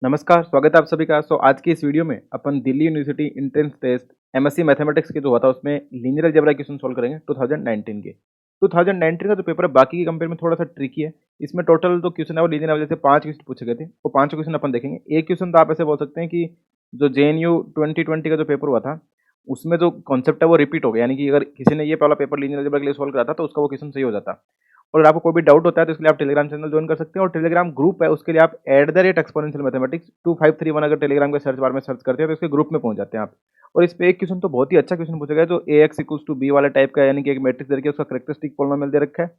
नमस्कार, स्वागत है आप सभी का। आज की इस वीडियो में अपन Delhi university entrance test MSc mathematics के जो हुआ था उसमें लीनियर अलजेब्रा क्वेश्चन सॉल्व करेंगे 2019 के। 2019 का जो पेपर है बाकी के कंपेयर में थोड़ा सा ट्रिकी है। इसमें टोटल जो क्वेश्चन है वो लीनियर अलजेब्रा से 5 क्वेश्चन पूछे गए थे। वो 5 क्वेश्चन अपन देखेंगे। एक क्वेश्चन तो आप ऐसे बोल सकते हैं कि जो जेएनयू 2020 का जो पेपर हुआ था उसमें जो कॉन्सेप्ट है वो रिपीट हो गया, यानी कि अगर किसी ने ये वाला पेपर लीनियर अलजेब्रा के लिए सॉल्व करा था तो उसका वो क्वेश्चन सही हो जाता। और अगर आपको कोई भी डाउट होता है तो इसके लिए आप टेलीग्राम चैनल ज्वाइन कर सकते हैं, और टेलीग्राम ग्रुप है उसके लिए आप @exponential mathematics 2531 अगर टेलीग्राम के सर्च बार में सर्च करते हैं तो इसके ग्रुप में पहुंच जाते हैं आप। और इस पे एक क्वेश्चन तो बहुत ही अच्छा क्वेश्चन पूछा गया जो ax = b वाला टाइप का है, यानी कि एक मैट्रिक्स दे रखी है, उसका कैरेक्टरिस्टिक पॉलिनोमियल दे रखा है।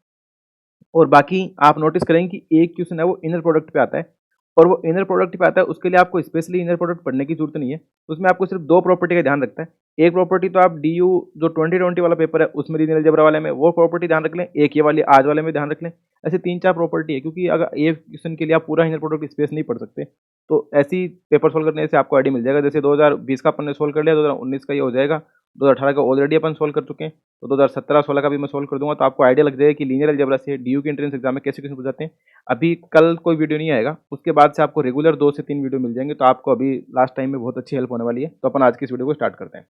और बाकी आप नोटिस करेंगे कि एक क्वेश्चन है वो इनर प्रोडक्ट पे आता है, और वो इनर प्रोडक्ट पे आता है उसके लिए आपको स्पेशली इनर प्रोडक्ट पढ़ने की जरूरत नहीं है। उसमें आपको सिर्फ दो प्रॉपर्टी का ध्यान रखता है। एक प्रॉपर्टी तो आप डी यू जो 2020 वाला पेपर है उसमें लीनियर अलजेब्रा वाले में वो प्रॉपर्टी ध्यान रख लें, एक ये वाली आज वाले में ध्यान रख लें। ऐसे 3-4 प्रॉपर्टी है, क्योंकि अगर एक क्वेश्चन के लिए आप पूरा इनर प्रोडक्ट स्पेस नहीं पढ़ सकते। तो ऐसी पेपर सोल्व करने से आपको आइडिया मिल जाएगा। जैसे 2020 का अपन ने सोल्व कर लिया, 2019 का ये हो जाएगा, 2018 का ऑलरेडी अपन सोल्व कर चुके हैं, तो 2017-16 का भी मैं सोल्व कर दूंगा। तो आपको आइडिया लग जाएगा कि लीनियर अलजेब्रा से डीयू के एंट्रेंस एग्जाम में कैसे क्वेश्चन पूछाते हैं। अभी कल कोई वीडियो नहीं आएगा, उसके बाद से आपको रेगुलर 2 से 3 वीडियो मिल जाएंगे, तो आपको अभी लास्ट टाइम में बहुत अच्छी हेल्प होने वाली है। तो अपन आज की इस वीडियो को स्टार्ट करते हैं।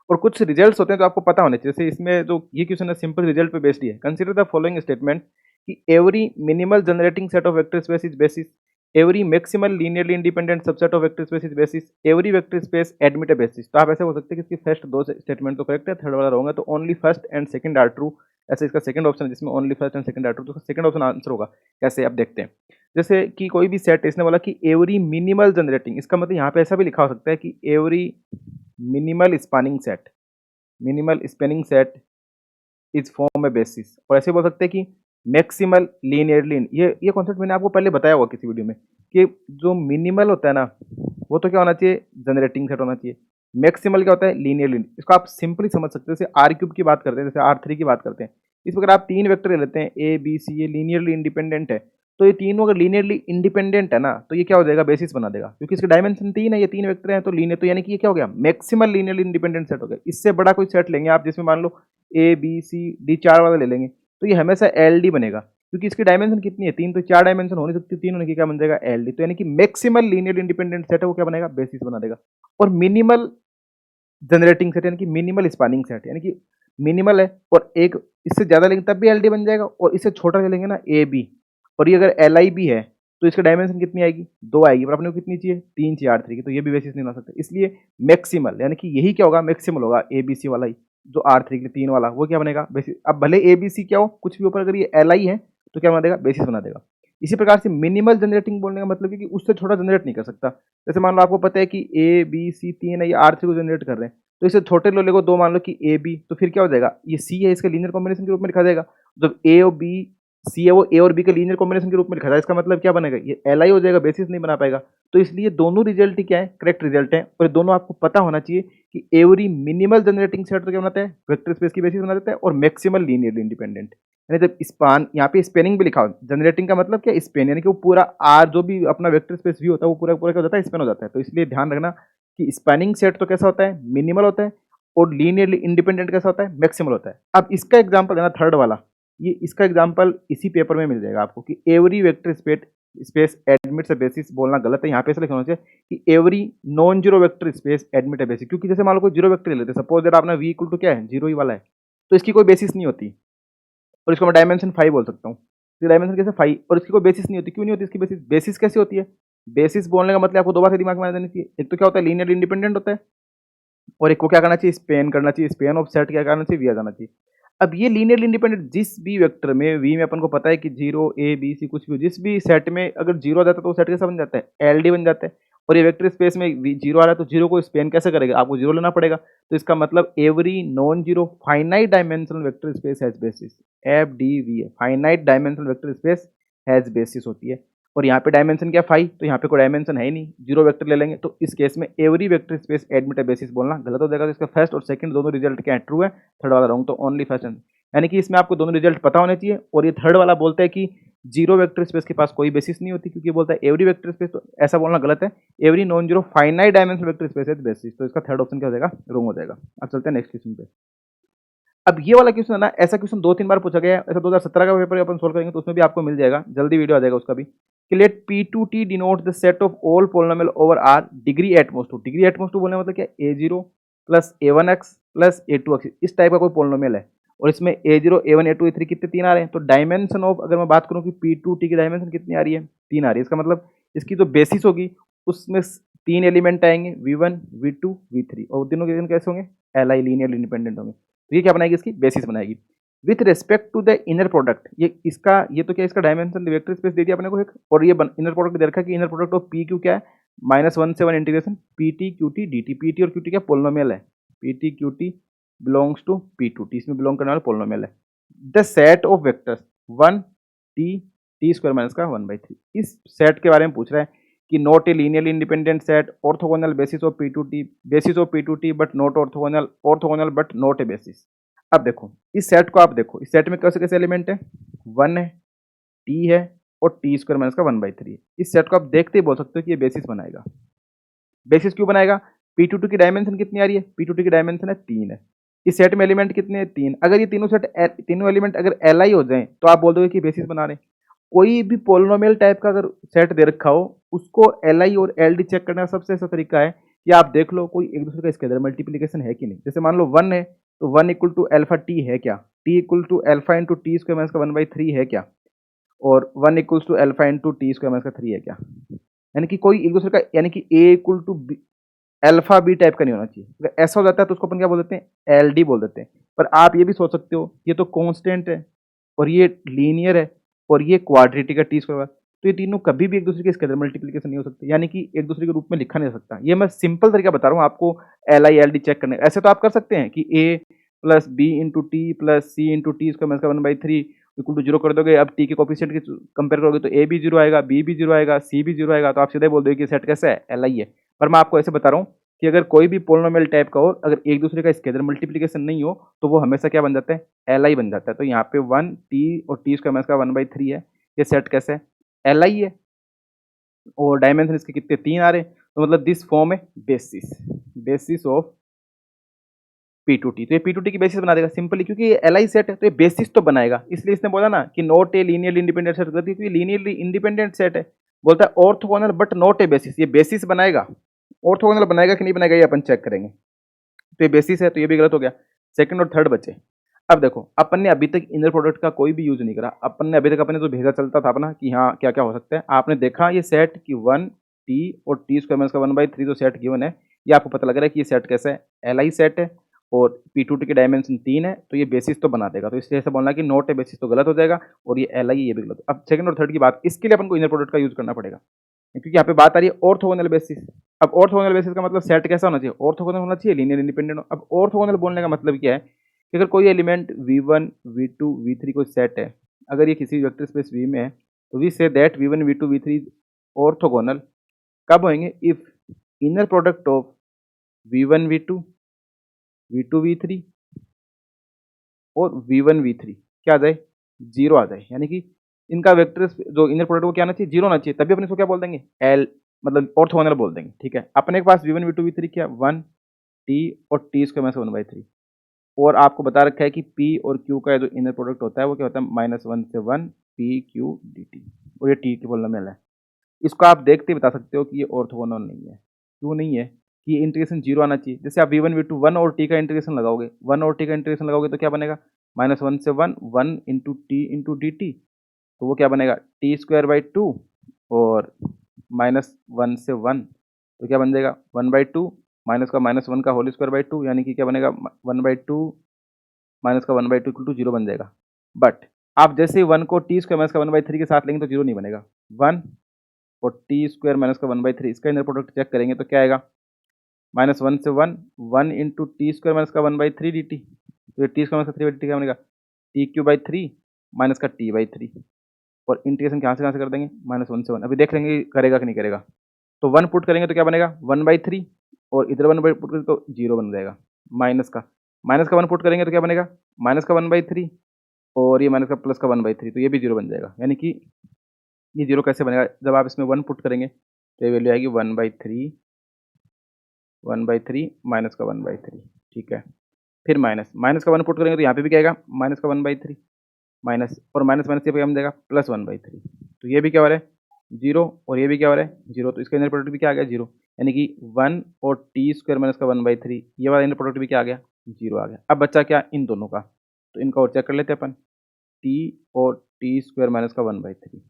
और कुछ रिजल्ट्स होते हैं तो आपको पता होने चाहिए। जैसे इसमें जो ये क्वेश्चन है सिंपल रिजल्ट पे बेस्ड ही है। कंसीडर द फॉलोइंग स्टेटमेंट कि every minimal generating set of vector space is basis, every maximal linearly independent subset of vector space is basis, every vector space admit A basis. तो आप ऐसे बोल सकते हैं कि इसकी फर्स्ट दो स्टेटमेंट तो करेक्ट है, थर्ड वाला रॉन्ग है, तो only first and second are true. ऐसे इसका सेकंड ऑप्शन जिसमें only first and second are true, तो सेकंड ऑप्शन आंसर होगा। कैसे आप देखते हैं, जैसे कि कोई भी सेट इसने बोला कि एवरी मिनिमल जनरेटिंग, इसका मतलब यहाँ पे ऐसा भी लिखा हो सकता है कि every minimal spanning set, minimal spanning set is form a basis. और ऐसे बोल सकते हैं कि मैक्सिमल लीनियरली, ये कॉन्सेप्ट मैंने आपको पहले बताया हुआ किसी वीडियो में कि जो मिनिमल होता है ना वो तो क्या होना चाहिए, जनरेटिंग सेट होना चाहिए। मैक्सिमल क्या होता है, लीनियरली। इसको आप सिंपली समझ सकते हैं, जैसे आर क्यूब की बात करते हैं, जैसे R3 की बात करते हैं। इस प्रकार आप 3 वेक्टर ले लेते हैं ए बी सी, ये लीनियरली इंडिपेंडेंट है। तो ये तीनों अगर लीनियरली इंडिपेंडेंट है ना तो ये क्या हो जाएगा, बेसिस बना देगा, क्योंकि इसके डायमेंशन 3 है, ये 3 वेक्टर हैं तो लीनियर, तो यानी कि ये क्या हो गया, मैक्सिमल लीनियरली इंडिपेंडेंट सेट हो गया। इससे बड़ा कोई सेट लेंगे आप जिसमें मान लो ए बी सी डी 4 वाला ले लेंगे तो ये हमेशा एल डी बनेगा, क्योंकि इसकी डायमेंशन कितनी है, 3, तो 4 डायमेंशन हो नहीं सकती, 3 होने की क्या बन जाएगा, एल डी। तो यानी कि मैक्सिमल लीनियर इंडिपेंडेंट सेट है वो क्या बनेगा, बेसिस बना देगा। और मिनिमल जनरेटिंग सेट यानी कि मिनिमल स्पैनिंग सेट, यानी कि मिनिमल है और एक इससे ज्यादा लेंगे तब भी एल डी बन जाएगा, और इससे छोटा ले लेंगे ना ए बी, और ये अगर एल आई बी है तो इसका डायमेंशन कितनी आएगी, 2 आएगी, पर अपने को कितनी चाहिए, 3 चाहिए R3 की, तो ये भी बेसिस नहीं बना सकते। इसलिए मैक्सिमल यानी कि यही क्या होगा, मैक्सिमल होगा ए बी सी वाला ही, जो R3 के 3 वाला वो क्या बनेगा, बेसिस। अब भले ए बी सी क्या हो कुछ भी ऊपर, अगर ये एल आई है तो क्या बना देगा, बेसिस बना देगा। इसी प्रकार से मिनिमल जनरेटिंग बोलने का मतलब है कि उससे छोटा जनरेट नहीं कर सकता। जैसे मान लो आपको पता है कि ए बी सी 3 है, ये R3 को जनरेट कर रहे हैं, तो इसे छोटे लो लेगो 2 मान लो कि ए बी, तो फिर क्या हो जाएगा, ये सी है इसका लीनियर कॉम्बिनेशन के रूप में लिखा जाएगा। जब ए और बी सी है वो ए और बी के लीनियर कॉम्बिनेशन के रूप में लिखा जाएगा, इसका मतलब क्या बनेगा, ये एल आई हो जाएगा, बेसिस नहीं बना पाएगा। तो इसलिए दोनों रिजल्ट ही क्या है, करेक्ट रिजल्ट है। और दोनों आपको पता होना चाहिए कि एवरी मिनिमल जनरेटिंग सेट तो क्या बनाता है, वेक्टर स्पेस की बेसिस बना देता है, और मैक्सिमल लीनियरली इंडिपेंडेंट, यानी जब स्पान यहाँ पे स्पेनिंग भी लिखा हो, जनरेटिंग का मतलब क्या, स्पेन, यानी कि वो पूरा आर जो भी अपना वेक्टर स्पेस व्यू होता है वो पूरा पूरा क्या हो जाता है, स्पेन हो जाता है। तो इसलिए ध्यान रखना कि स्पैनिंग सेट तो कैसा होता है, मिनिमल होता है, और लीनियरली इंडिपेंडेंट कैसा होता है, मैक्सिमल होता है। अब इसका एग्जांपल है ना थर्ड वाला, ये इसका एग्जांपल इसी पेपर में मिल जाएगा आपको कि every vector space admits a basis, बोलना गलत है, यहाँ पे ऐसा लिखना चाहिए कि every non zero vector space admit a basis. क्योंकि जैसे मान लो कोई जीरो वेक्टर ले लेते हैं, सपोज दैट आपने v इक्वल टू क्या है, जीरो ही वाला है, तो इसकी कोई बेसिस नहीं होती, और इसको मैं डायमेंशन 5 बोल सकता हूँ। इसकी डायमेंशन कैसे 5, और इसकी कोई बेसिस नहीं होती। क्यों नहीं होती इसकी बेसिस, बेसिस कैसे होती है, बेसिस बोलने का मतलब आपको दो बात से दिमाग में आ जानी चाहिए। एक तो क्या होता है, लीनियर इंडिपेंडेंट होता है, और एक को क्या करना चाहिए, स्पेन करना चाहिए, स्पेन ऑफ सेट क्या करना चाहिए, वी आ जाना चाहिए। अब ये लीनियर इंडिपेंडेंट जिस भी वेक्टर में, वी में अपन को पता है कि जीरो ए बी सी कुछ भी, जिस भी सेट में अगर जीरो आ जाता है तो वो सेट कैसा बन जाता है, एल डी बन जाता है। और ये वेक्टर स्पेस में जीरो आ रहा है तो जीरो को स्पेन कैसे करेगा, आपको जीरो लेना पड़ेगा। तो इसका मतलब every non zero finite dimensional vector space has basis, F D V है, finite dimensional vector space has basis होती है। और यहाँ पे डायमेंशन क्या 5, तो यहाँ पे कोई डायमेंशन है ही नहीं, जीरो वेक्टर ले लेंगे। तो इस केस में every vector space admit a basis बोलना गलत हो जाएगा। तो इसका फर्स्ट और सेकंड दोनों रिजल्ट क्या है, ट्रू है, थर्ड वाला रॉन्ग, तो ओनली फर्स्ट। यानी कि इसमें आपको दोनों रिजल्ट पता होने चाहिए। और ये थर्ड वाला बोलता है कि जीरो वेक्टर स्पेस के पास कोई बेसिस नहीं होती, क्योंकि बोलता है एवरी वेक्टर स्पेस, तो ऐसा बोलना गलत है। Every non zero finite dimensional vector space है बेसिस, तो इसका थर्ड ऑप्शन क्या हो जाएगा, रॉन्ग हो जाएगा। अब चलते हैं नेक्स्ट क्वेश्चन पे। अब ये वाला क्वेश्चन है ना, ऐसा क्वेश्चन 2-3 बार पूछा गया है। ऐसा 2017 का पेपर अपन सोल्व करेंगे तो उसमें भी आपको मिल जाएगा, जल्दी वीडियो आ जाएगा उसका भी, कि let P2T denote the set of all polynomial over R degree at most two. Degree at most two बोलने का मतलब क्या, A0 plus A1x plus A2x, इस टाइप का कोई पोलिनोमियल है और इसमें A0 A1 A2 A3 कितने 3 आ रहे हैं। तो डायमेंशन ऑफ, अगर मैं बात करूं कि P2T की डायमेंशन कितनी आ रही है, 3 आ रही है। इसका मतलब इसकी जो बेसिस होगी उसमें 3 एलिमेंट आएंगे, V1 V2 V3, और तीनों के कैसे होंगे, Li लीनियर इंडिपेंडेंट होंगे। तो ये क्या बनाएगी, इसकी बेसिस बनाएगी। With respect to the inner product, ये तो क्या, इसका डायमेंशन वेक्टर स्पेस दे दिया अपने को एक, और ये इनर प्रोडक्ट दे रखा है कि inner product of P Q क्या है, -1 से 1 integration P T Q T D T. P T और क्यू टी क्या पोलिनोमियल है, P T Q T belongs to P two T, इसमें बिलोंग करने वाला पोलिनोमियल है। The set of vectors 1 T T square minus का 1/3, इस set के बारे में पूछ रहा है कि not a linearly independent set, orthogonal basis of P two T, basis of P two T but not orthogonal, orthogonal but not a basis. अब देखो इस सेट को, आप देखो इस सेट में कैसे कैसे एलिमेंट है, 1 है, टी है और टी स्क्वायर माइनस का 1/3 है। इस सेट को आप देखते ही बोल सकते हो कि ये बेसिस बनाएगा। बेसिस क्यों बनाएगा, P2T की डायमेंशन कितनी आ रही है, P2T की डायमेंशन है 3 है। इस सेट में एलिमेंट कितने हैं, 3। अगर ये तीनों एलिमेंट अगर Li हो जाएं तो आप बोल दोगे कि बेसिस बना रहे हैं। कोई भी पोलिनोमियल टाइप का अगर सेट दे रखा हो, उसको Li और LD चेक करने का सबसे अच्छा तरीका है कि आप देख लो कोई एक दूसरे का स्केलर मल्टीप्लीकेशन है कि नहीं। जैसे मान लो 1 है तो 1 इक्वल टू अल्फा टी है क्या, T equal to alpha into T square minus का 1/3 है क्या, और 1 equal to alpha into T square minus का 3 है क्या। यानी कि कोई एक दूसरे का, यानी कि A equal to alpha B type का नहीं होना चाहिए। अगर ऐसा हो जाता है तो उसको अपन क्या बोल देते हैं, एल डी बोल देते हैं। पर आप ये भी सोच सकते हो ये तो कॉन्स्टेंट है और ये लीनियर है और ये क्वाड्रेटिक है टी स्क्वायर, तो ये तीनों कभी भी एक दूसरे के स्केलर मल्टीप्लिकेशन नहीं हो सकते, यानी कि एक दूसरे के रूप में लिखा नहीं जा सकता। ये मैं सिंपल तरीका बता रहा हूँ आपको L I L D check करने। ऐसे तो आप कर सकते हैं कि A plus B into T plus C into T square minus का 1/3 इक्वल टू 0 कर दोगे। अब टी के कोफिशिएंट की कंपेयर करोगे तो ए भी 0 आएगा, बी भी 0 आएगा, सी भी 0 आएगा, तो आप सीधे बोल दोगे कि सेट कैसा है, एल आई है। पर मैं आपको ऐसे बता रहा हूँ कि अगर कोई भी पोलिनोमियल टाइप का हो, अगर एक दूसरे का स्केलर मल्टीप्लिकेशन नहीं हो तो वो हमेशा क्या बन जाता है, एल आई बन जाता है। तो यहाँ पे 1 टी और टी स्क्वायर माइनस का 1/3 है, ये सेट कैसे है, एल आई है, और डायमेंशन इसके कितने 3 आ रहे हैं। तो मतलब दिस फॉर्म है बेसिस, बेसिस ऑफ P2T। तो ये P2T की बेसिस बना देगा सिंपली, क्योंकि ये एल सेट है तो ये बेसिस तो बनाएगा। इसलिए इसने बोला ना कि not a linearly independent set, क्योंकि लीनियरली इंडिपेंडेंट सेट है। बोलता है orthogonal but not a basis, ये बेसिस बनाएगा। ऑर्थोगोनल बनाएगा कि नहीं बनाएगा ये अपन चेक करेंगे। तो ये बेसिस है तो ये भी गलत हो गया, सेकंड और थर्ड बचे। अब देखो अपन ने अभी तक इनर प्रोडक्ट का कोई भी यूज नहीं करा। अपन ने अभी तक अपने जो भेजा चलता था अपना कि हाँ क्या क्या हो सकता है, आपने देखा ये सेट कि 1 टी और टी स्क्वायर माइनस का 1/3 जो सेट गिवन है, ये आपको पता लग रहा है कि ये सेट कैसा है, एल आई सेट है और P2T की डायमेंशन 3 है, तो ये बेसिस तो बना देगा। तो इसलिए ऐसा बोलना कि नॉट ए बेसिस तो गलत हो जाएगा और ये एल आई ये भी गलत। अब सेकंड और थर्ड की बात, इसके लिए अपन को इनर प्रोडक्ट का यूज करना पड़ेगा, क्योंकि यहाँ पे बात आ रही है ऑर्थोगोनल बेसिस। अब ऑर्थोगोनल बेसिस का मतलब सेट कैसा होना चाहिए, ऑर्थोगोनल होना चाहिए, लीनियर इंडिपेंडेंट। अब ऑर्थोगोनल बोलने का मतलब क्या है कि अगर कोई एलिमेंट V1 V2 V3 कोई सेट है, अगर ये किसी वेक्टर स्पेस V में है, तो we say that V1 V2 V3 orthogonal कब होंगे, if inner product of V1 V2 V2 V3 और V1 V3 क्या आ जाए, 0 आ जाए। यानी कि इनका वेक्टर जो इनर प्रोडक्ट वो क्या आना चाहिए, 0 आना चाहिए, तभी अपने इसको क्या बोल देंगे, एल मतलब ऑर्थोगोनल बोल देंगे। ठीक है, अपने के पास V1 V2 V3 क्या 1 टी और टी स्क्वायर माइनस 1/3, और आपको बता रखा है कि P और Q का जो इनर प्रोडक्ट होता है वो क्या होता है, -1 से 1 पी क्यू डी टी, और ये टी की पॉलिनोमियल है। इसको आप देखते ही बता सकते हो कि ये ऑर्थोगोनल नहीं है। क्यों नहीं है, कि ये इंटीग्रेशन 0 आना चाहिए। जैसे आप V1 V2 1 और टी का इंटीग्रेशन लगाओगे, 1 और टी का इंटीग्रेशन लगाओगे तो क्या बनेगा, -1 से 1 1 into T into D T, तो वो क्या बनेगा टी स्क्वायर बाई 2, और -1 से 1 तो क्या बन जाएगा 1/2 माइनस का -1 का होल स्क्वायर बाई 2, यानी कि क्या बनेगा 1/2 माइनस का 1/2 इक्वल टू 0 बन जाएगा। बट आप जैसे ही 1 को टी स्क्वायर माइनस का 1/3 के साथ लेंगे तो 0 नहीं बनेगा। 1 और टी स्क्वायर माइनस का 1/3 इसका इनर प्रोडक्ट चेक करेंगे तो क्या आएगा, -1 से 1 1 इंटू टी स्क्वायर माइनस का 1/3 डी टी, तो ये टी स्क्वायर माइनस का 3/3 क्या बनेगा, टी क्यू बाई 3 माइनस का टी/3, और इंटीग्रेशन कहाँ से कर देंगे, -1 से 1। अभी देख लेंगे करेगा कि नहीं करेगा। तो 1 पुट करेंगे तो क्या बनेगा 1/3, और इधर 1 पुट करेंगे तो 0 बन जाएगा। माइनस का 1 पुट करेंगे तो क्या बनेगा -1/3, और ये माइनस का प्लस का 1/3, तो ये भी 0 बन जाएगा। यानी कि ये 0 कैसे बनेगा, जब आप इसमें 1 पुट करेंगे तो ये वैल्यू आएगी 1/3 माइनस का 1/3। ठीक है, फिर माइनस, माइनस का 1 पुट करेंगे तो यहाँ पे भी क्या आएगा माइनस का 1/3 माइनस, और माइनस माइनस ये पे हम देगा प्लस 1/3। तो ये भी क्या हो रहा है 0 और ये भी क्या हो रहा है 0, तो इसका इनर प्रोडक्ट भी क्या आ गया 0, यानी कि 1 और टी स्क्वायर माइनस का 1/3, ये वाला इनर प्रोडक्ट भी क्या आ गया 0 आ गया। अब बच्चा क्या इन दोनों का, तो इनका और चेक कर लेते हैं अपन, टी और टी स्क्वायर माइनस का 1/3,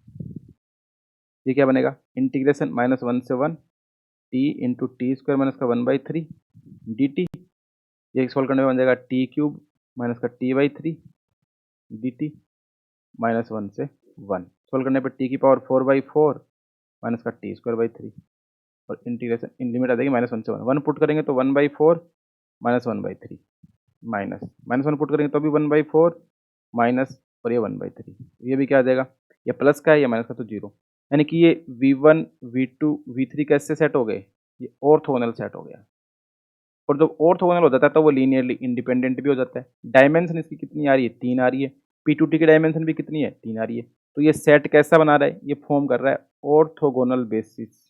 ये क्या बनेगा इंटीग्रेशन -1 से 1 T into T square minus का 1/3 डी टी, ये सॉल्व करने में बन जाएगा टी क्यूब माइनस का t/3 डी टी -1 से 1, सॉल्व करने पर टी की पावर 4/4 माइनस का टी स्क्वायर बाई 3, और इंटीग्रेशन इन लिमिट आ जाएगी -1 से 1, 1 पुट करेंगे तो 1/4 माइनस 1/3 माइनस, -1 पुट करेंगे तो भी 1/4 माइनस, और ये 1/3, ये भी क्या आ जाएगा, ये प्लस का है या माइनस का तो 0, यानी कि ये V1 V2 V3 कैसे सेट हो गए, ये ऑर्थोगोनल सेट हो गया। और जब ऑर्थोगोनल हो जाता है तो वो लीनियरली इंडिपेंडेंट भी हो जाता है। डायमेंशन इसकी कितनी आ रही है 3 आ रही है, P2T की डायमेंशन भी कितनी है 3 आ रही है। तो ये सेट कैसा बना रहा है, ये फॉर्म कर रहा है orthogonal basis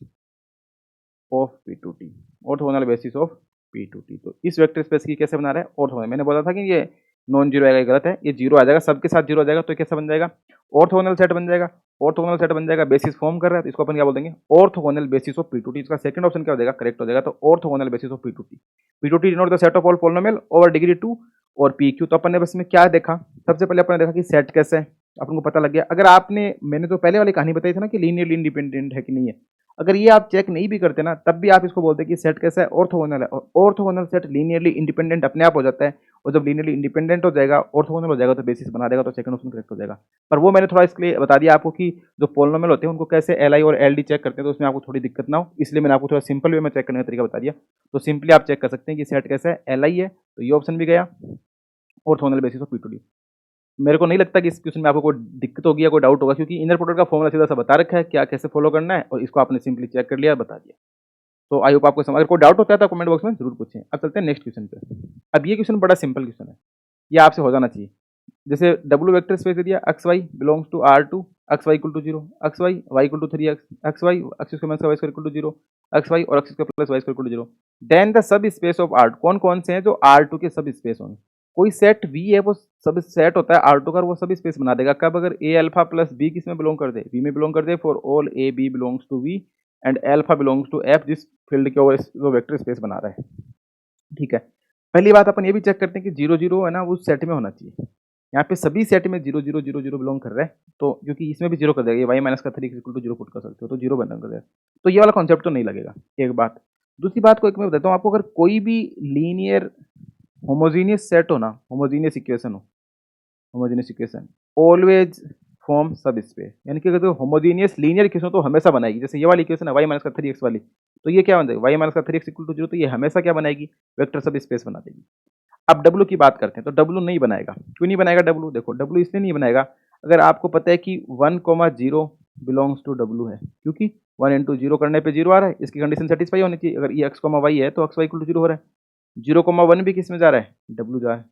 of P2T, orthogonal basis of P2T। तो इस वेक्टर स्पेस की कैसे बना रहा है ऑर्थोगोनल, मैंने बोला था कि ये नॉन जीरो आएगा, ये गलत है, ये जीरो आ जाएगा, सबके साथ जीरो आ जाएगा, तो ये कैसा बन जाएगा ऑर्थोगोनल सेट बन जाएगा। ऑर्थोगोनल सेट बन जाएगा, बेसिस फॉर्म कर रहा है, तो इसको अपन क्या बोल देंगे ऑर्थोगोनल बेसिस ऑफ P2T। इसका सेकंड ऑप्शन क्या हो जाएगा करेक्ट हो जाएगा, तो orthogonal basis of P2T। P2T denote the set of all polynomial over degree 2 और PQ। तो अपन ने बस में क्या देखा, सबसे पहले अपन ने देखा कि सेट कैसे है, अपन को पता लग गया। अगर आपने, मैंने तो पहले वाली कहानी बताई थी ना कि लीनियरली इंडिपेंडेंट है कि नहीं है, अगर ये आप चेक नहीं भी करते ना तब भी आप इसको बोलते हैं कि सेट कैसा है ऑर्थोगोनल है, और ऑर्थोगोनल सेट लीनियरली इंडिपेंडेंट अपने आप हो जाता है, और जब लीनियरली इंडिपेंडेंट हो जाएगा ऑर्थोगोनल हो जाएगा तो बेसिस बना देगा, तो सेकंड ऑप्शन करेक्ट हो जाएगा। पर वो मैंने थोड़ा इसके लिए बता दिया आपको कि जो पोलिनोमियल होते हैं उनको कैसे एल आई और एल डी चेक करते हैं, तो उसमें आपको थोड़ी दिक्कत ना हो, इसलिए मैंने आपको थोड़ा सिंपल वे में चेक करने का तरीका बता दिया। तो सिंपली आप चेक कर सकते हैं कि सेट कैसा है एल आई है, तो ये ऑप्शन भी गया ऑर्थोगोनल बेसिस ऑफ P2T। मेरे को नहीं लगता कि इस क्वेश्चन में आपको कोई दिक्कत होगी या कोई डाउट होगा, क्योंकि इनर प्रोडक्ट का फॉर्मूला सीधा सा बता रखा है क्या कैसे फॉलो करना है, और इसको आपने सिंपली चेक कर लिया बता दिया। तो आई होप आपको समझ, अगर कोई डाउट होता है तो कमेंट बॉक्स में जरूर पूछें। अब चलते हैं नेक्स्ट क्वेश्चन पे। अब ये क्वेश्चन बड़ा सिंपल क्वेश्चन है, ये आपसे हो जाना चाहिए। जैसे डब्ल्यू वेक्टर स्पेस दे दिया X Y belongs to R2, X Y equal to 0, X Y Y equal to 3x, X Y X square minus Y square equal to 0, X Y और X square plus Y square equal to 0। Then the sub space of R2, कौन कौन से हैं जो R2 के सब space होंगे। कोई सेट V है वो सब सेट होता है R2 का, वो सब स्पेस बना देगा कब, अगर A अल्फा प्लस B किस में बिलोंग कर दे, V में बिलोंग कर दे, for all A B belongs to V and alpha belongs to F, जिस फील्ड के ओवर जो वेक्टर स्पेस बना रहा है। ठीक है, पहली बात अपन ये भी चेक करते हैं कि 0 0 है ना उस सेट में होना चाहिए। यहाँ पे सभी सेट में 0 0 0 0 बिलोंग कर रहा है, तो क्योंकि इसमें भी 0 कर देगा, ये y माइनस का 3 इक्वल टू 0 पुट कर सकते हो, तो 0 बना कर देगा, तो ये वाला कॉन्सेप्ट तो नहीं लगेगा। एक बात, दूसरी बात को एक मैं बताता हूँ आपको, अगर कोई भी लीनियर होमोजीनियस सेट हो ना, होमोजीनियस इक्वेशन हो, होमोजीनियस इक्वेशन ऑलवेज फॉर्म सब स्पेस, यानी कि अगर होमोजीनियस लीनियर इक्वेशन तो हमेशा बनाएगी। जैसे ये वाली इक्वेशन है y माइनस का 3x वाली, तो ये क्या बन जाएगी y माइनस का 3x इक्वल टू 0, तो ये हमेशा क्या बनाएगी वेक्टर सब स्पेस बना देगी। अब W की बात करते हैं, तो W नहीं बनाएगा। क्यों नहीं बनाएगा W, देखो W इसलिए नहीं बनाएगा, अगर आपको पता है कि 1,0 बिलोंग्स टू W है, क्योंकि 1 इंटू 0 करने पे 0 आ रहा है, इसकी कंडीशन सेटिस्फाई होनी चाहिए। अगर ये x, y है तो x, y इक्वल टू 0 हो रहा है, 0,1 भी किस में जा रहा है W जा रहा है।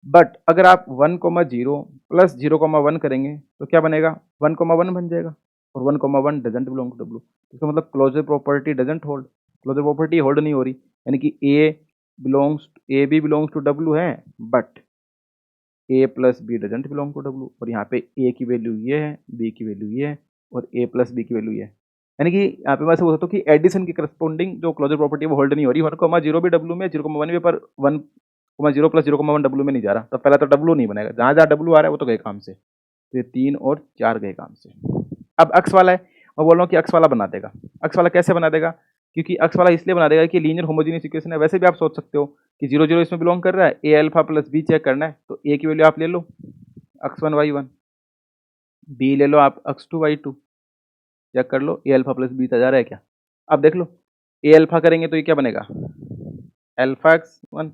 बट अगर आप 1,0 प्लस 0,1 करेंगे तो क्या बनेगा 1,1 बन जाएगा, और 1,1 डजेंट बिलोंग टू W। इसका मतलब closure property doesn't hold, closure property hold नहीं हो रही, यानी कि A B belongs to W है, but A plus B doesn't belong to W, और यहाँ पे A की वैल्यू ये है, B की वैल्यू ये है, और A प्लस बी की वैल्यू ये है। यानी कि यहाँ पे मैं ऐसे बोल सकता हूँ कि एडिशन की करस्पॉन्डिंग जो क्लोजर प्रॉपर्टी है वो होल्ड नहीं हो रही। 1,0 भी W में, 0,1 भी, पर 1,0 प्लस 0,1 W में नहीं जा रहा, तो पहला तो W नहीं बनेगा, जहाँ जहाँ W आ रहा है वो तो गए काम से, तो ये 3 और 4 गए काम से। अब अक्स वाला है, मैं बोल रहा हूँ कि अक्स वाला बना देगा। अक्स वाला कैसे बना देगा, क्योंकि अक्स वाला इसलिए बना देगा कि लीनियर होमोजीनियस इक्वेशन है। वैसे भी आप सोच सकते हो कि 0 0 इसमें बिलोंग कर रहा है, ए अल्फा प्लस बी चेक करना है, तो ए की वैल्यू आप ले लो x1 y1, बी ले लो आप x2 y2, चेक कर लो ए अल्फा प्लस बी जा रहा है क्या। अब देख लो ए अल्फा करेंगे तो ये क्या बनेगा अल्फा x1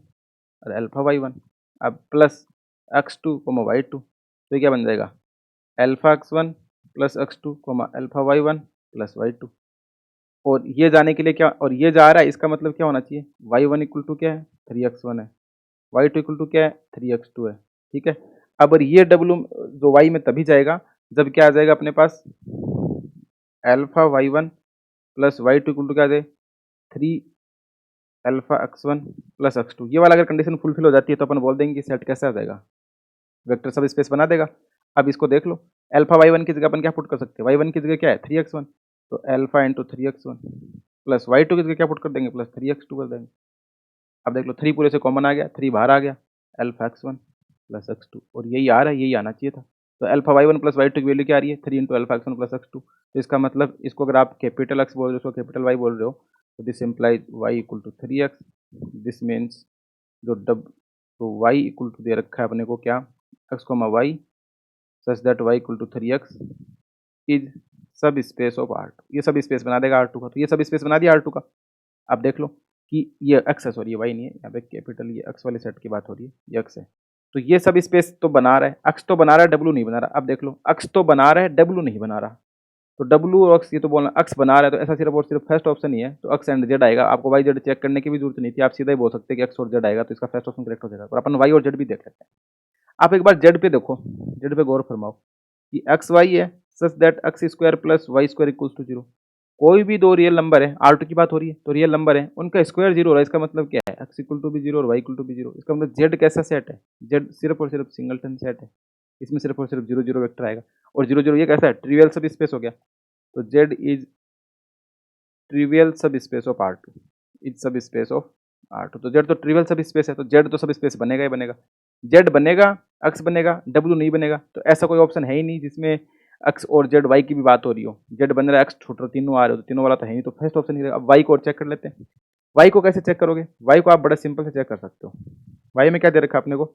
और अल्फा y1, अब प्लस x2 y2, तो ये क्या बन जाएगा alpha x1 plus x2 alpha y1 plus y2। और ये जाने के लिए क्या, और ये जा रहा है, इसका मतलब क्या होना चाहिए y1 इक्वल टू क्या है 3x1 है, y2 इक्वल टू क्या है 3x2 है। ठीक है, अब और ये w जो y में तभी जाएगा जब क्या आ जाएगा अपने पास alpha y1 plus y2 equal to क्या आ जाए 3 अल्फा x1 प्लस x2, ये वाला अगर कंडीशन फुलफिल हो जाती है तो अपन बोल देंगे कि सेट कैसे आ जाएगा, वेक्टर सब स्पेस बना देगा। अब इसको देख लो, अल्फा y1 की जगह अपन क्या पुट कर सकते हैं, y1 की जगह क्या है 3x1, तो alpha into 3x1 plus y2 की जगह क्या पुट कर देंगे, प्लस 3x2 कर देंगे। अब देख लो 3 पूरे से कॉमन आ गया, 3 बाहर आ गया, अल्फा x1 प्लस x2, और यही आ रहा है, यही आना चाहिए था। तो अल्फा y1 प्लस y2 की वैल्यू क्या आ रही है, 3 into alpha x1 plus x2। तो इसका मतलब इसको अगर आप कैपिटल x बोल रहे हो, इसको कैपिटल y बोल रहे हो, तो this implies y equal to 3x, this means जो तो y इक्वल टू दे रखा है अपने को क्या, x comma y such that y equal to 3x is सब स्पेस ऑफ R2। ये सब स्पेस बना देगा R2 का, तो ये सब स्पेस बना दिया R2 का। अब देख लो कि ये x है, सॉरी ये y नहीं है, यहाँ पे कैपिटल ये x वाले सेट की बात हो रही है, ये x है। तो ये सब स्पेस तो बना रहा है, x तो बना रहा है, w नहीं बना रहा। अब देख लो x तो बना रहा है, w नहीं बना रहा। तो w और x, ये तो बोलना x बना रहा है, तो ऐसा सिर्फ और सिर्फ फर्स्ट ऑप्शन ही है, तो x एंड z आएगा। आपको y z चेक करने की भी जरूरत नहीं थी, आप सीधा ही बोल सकते हैं कि x और z आएगा, तो इसका फर्स्ट ऑप्शन करेक्ट हो जाएगा। और अपन y और z भी देख लेते हैं। आप एक बार z पे देखो, z पे गौर फरमाओ कि एक्स वाई है such that X square plus Y square equals to 0। कोई भी दो रियल नंबर है, R2 की बात हो रही है, तो रियल नंबर है, उनका स्क्वायर 0 हो रहा है। इसका मतलब क्या है, x इक्वल टू भी 0 और y इक्वल टू भी 0। इसका मतलब z कैसा सेट है, z सिर्फ और सिर्फ सिंगलटन सेट है, इसमें सिर्फ और सिर्फ 0 0 वेक्टर आएगा। और 0 0 ये कैसा है, ट्रिवियल सब स्पेस हो गया। तो z इज ट्रिवियल सब स्पेस ऑफ R2, इज सब स्पेस ऑफ R2। तो z तो ट्रिवियल सब स्पेस है, तो z तो सब स्पेस बनेगा ही बनेगा। z बनेगा, x बनेगा, w नहीं बनेगा। तो ऐसा कोई ऑप्शन है ही नहीं जिसमें x और z y की भी बात हो रही हो। z बन रहा है, x छूट रहा, तीनों आ रहे हो, तो तीनों वाला तो है नहीं, तो फर्स्ट ऑप्शन ही रहेगा। अब y को और चेक कर लेते हैं। y को कैसे चेक करोगे, y को आप बड़ा सिंपल से चेक कर सकते हो। y में क्या दे रखा है अपने को,